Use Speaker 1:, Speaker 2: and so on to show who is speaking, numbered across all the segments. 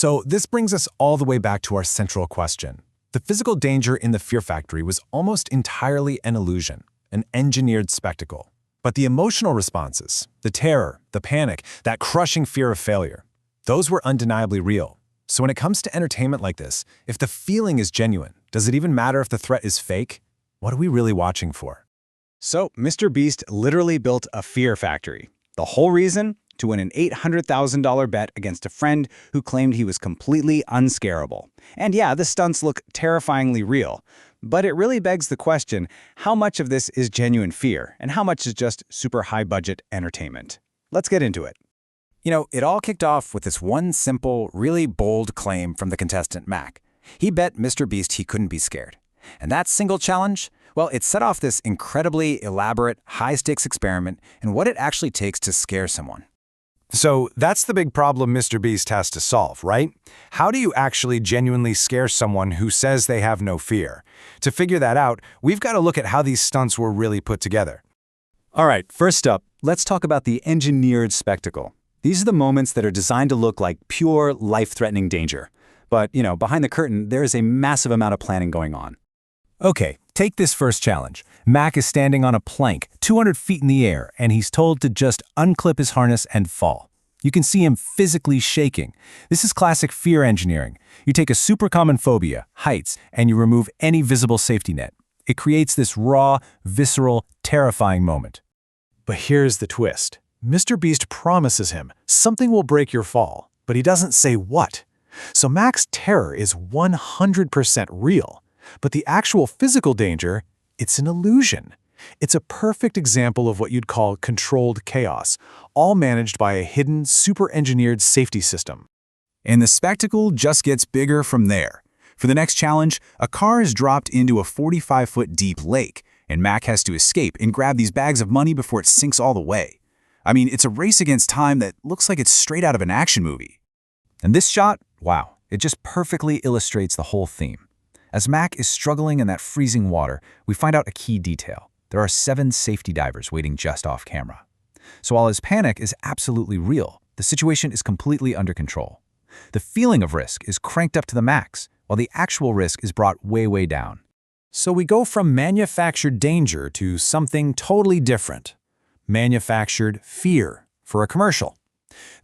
Speaker 1: So this brings us all the way back to our central question. The physical danger in the Fear Factory was almost entirely an illusion, an engineered spectacle. But the emotional responses, the terror, the panic, that crushing fear of failure, those were undeniably real. So when it comes to entertainment like this, if the feeling is genuine, does it even matter if the threat is fake? What are we really watching for?
Speaker 2: So, MrBeast literally built a fear factory. The whole reason? To win an $800,000 bet against a friend who claimed he was completely unscarable. And yeah, the stunts look terrifyingly real. But it really begs the question, how much of this is genuine fear, and how much is just super high-budget entertainment? Let's get into it.
Speaker 3: You know, it all kicked off with this one simple, really bold claim from the contestant Mac. He bet MrBeast he couldn't be scared. And that single challenge, well, it set off this incredibly elaborate, high-stakes experiment in what it actually takes to scare someone.
Speaker 1: So that's the big problem MrBeast has to solve, right? How do you actually genuinely scare someone who says they have no fear? To figure that out, we've got to look at how these stunts were really put together.
Speaker 3: All right, first up, let's talk about the engineered spectacle. These are the moments that are designed to look like pure, life-threatening danger. But, behind the curtain, there is a massive amount of planning going on.
Speaker 1: Okay, take this first challenge. Mac is standing on a plank, 200 feet in the air, and he's told to just unclip his harness and fall. You can see him physically shaking. This is classic fear engineering. You take a super common phobia, heights, and you remove any visible safety net. It creates this raw, visceral, terrifying moment. But here's the twist. MrBeast promises him something will break your fall, but he doesn't say what. So Mac's terror is 100% real. But the actual physical danger, it's an illusion. It's a perfect example of what you'd call controlled chaos, all managed by a hidden, super-engineered safety system.
Speaker 4: And the spectacle just gets bigger from there. For the next challenge, a car is dropped into a 45-foot deep lake, and Mac has to escape and grab these bags of money before it sinks all the way. I mean, it's a race against time that looks like it's straight out of an action movie.
Speaker 3: And this shot, wow, it just perfectly illustrates the whole theme. As Mac is struggling in that freezing water, we find out a key detail. There are 7 safety divers waiting just off camera. So while his panic is absolutely real, the situation is completely under control. The feeling of risk is cranked up to the max, while the actual risk is brought way, way down.
Speaker 1: So we go from manufactured danger to something totally different. Manufactured fear for a commercial.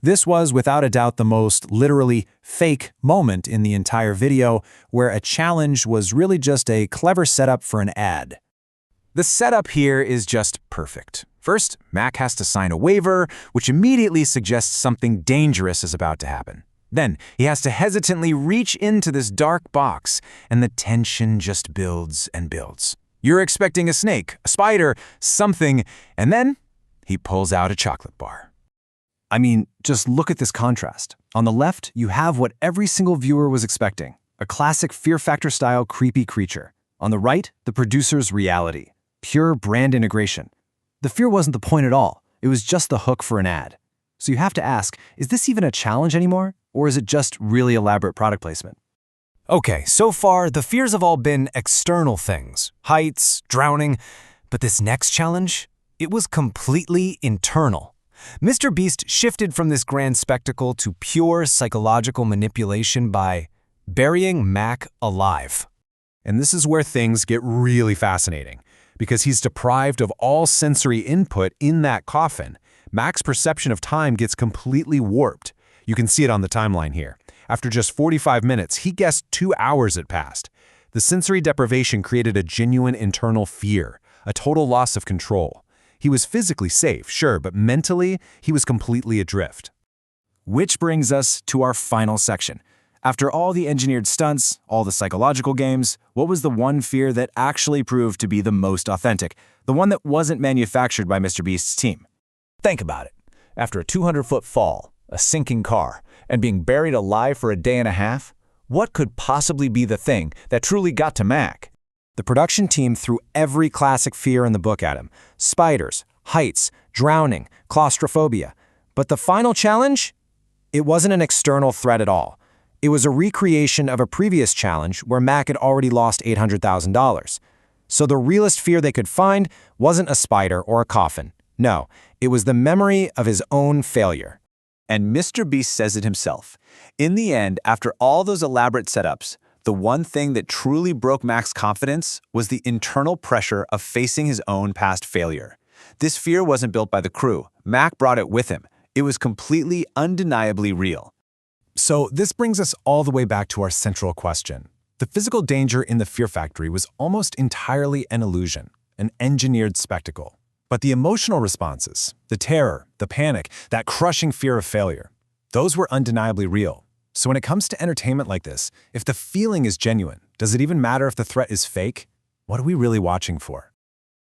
Speaker 1: This was without a doubt the most literally fake moment in the entire video, where a challenge was really just a clever setup for an ad.
Speaker 3: The setup here is just perfect. First, Mac has to sign a waiver, which immediately suggests something dangerous is about to happen. Then, he has to hesitantly reach into this dark box, and the tension just builds and builds. You're expecting a snake, a spider, something, and then he pulls out a chocolate bar.
Speaker 1: I mean, just look at this contrast. On the left, you have what every single viewer was expecting, a classic Fear Factor-style creepy creature. On the right, the producer's reality, pure brand integration. The fear wasn't the point at all. It was just the hook for an ad. So you have to ask, is this even a challenge anymore? Or is it just really elaborate product placement?
Speaker 5: Okay, so far, the fears have all been external things, heights, drowning, but this next challenge, it was completely internal. MrBeast shifted from this grand spectacle to pure psychological manipulation by burying Mac alive.
Speaker 1: And this is where things get really fascinating. Because he's deprived of all sensory input in that coffin, Mac's perception of time gets completely warped. You can see it on the timeline here. After just 45 minutes, he guessed 2 hours had passed. The sensory deprivation created a genuine internal fear, a total loss of control. He was physically safe, sure, but mentally, he was completely adrift. Which brings us to our final section. After all the engineered stunts, all the psychological games, what was the one fear that actually proved to be the most authentic? The one that wasn't manufactured by MrBeast's team?
Speaker 5: Think about it. After a 200-foot fall, a sinking car, and being buried alive for a day and a half, what could possibly be the thing that truly got to Mac?
Speaker 1: The production team threw every classic fear in the book at him. Spiders, heights, drowning, claustrophobia. But the final challenge? It wasn't an external threat at all. It was a recreation of a previous challenge where Mac had already lost $800,000. So the realest fear they could find wasn't a spider or a coffin. No, it was the memory of his own failure. And MrBeast says it himself. In the end, after all those elaborate setups, the one thing that truly broke Mac's confidence was the internal pressure of facing his own past failure. This fear wasn't built by the crew. Mac brought it with him. It was completely, undeniably real.
Speaker 5: So this brings us all the way back to our central question. The physical danger in the Fear Factory was almost entirely an illusion, an engineered spectacle. But the emotional responses, the terror, the panic, that crushing fear of failure, those were undeniably real. So when it comes to entertainment like this, if the feeling is genuine, does it even matter if the threat is fake? What are we really watching for?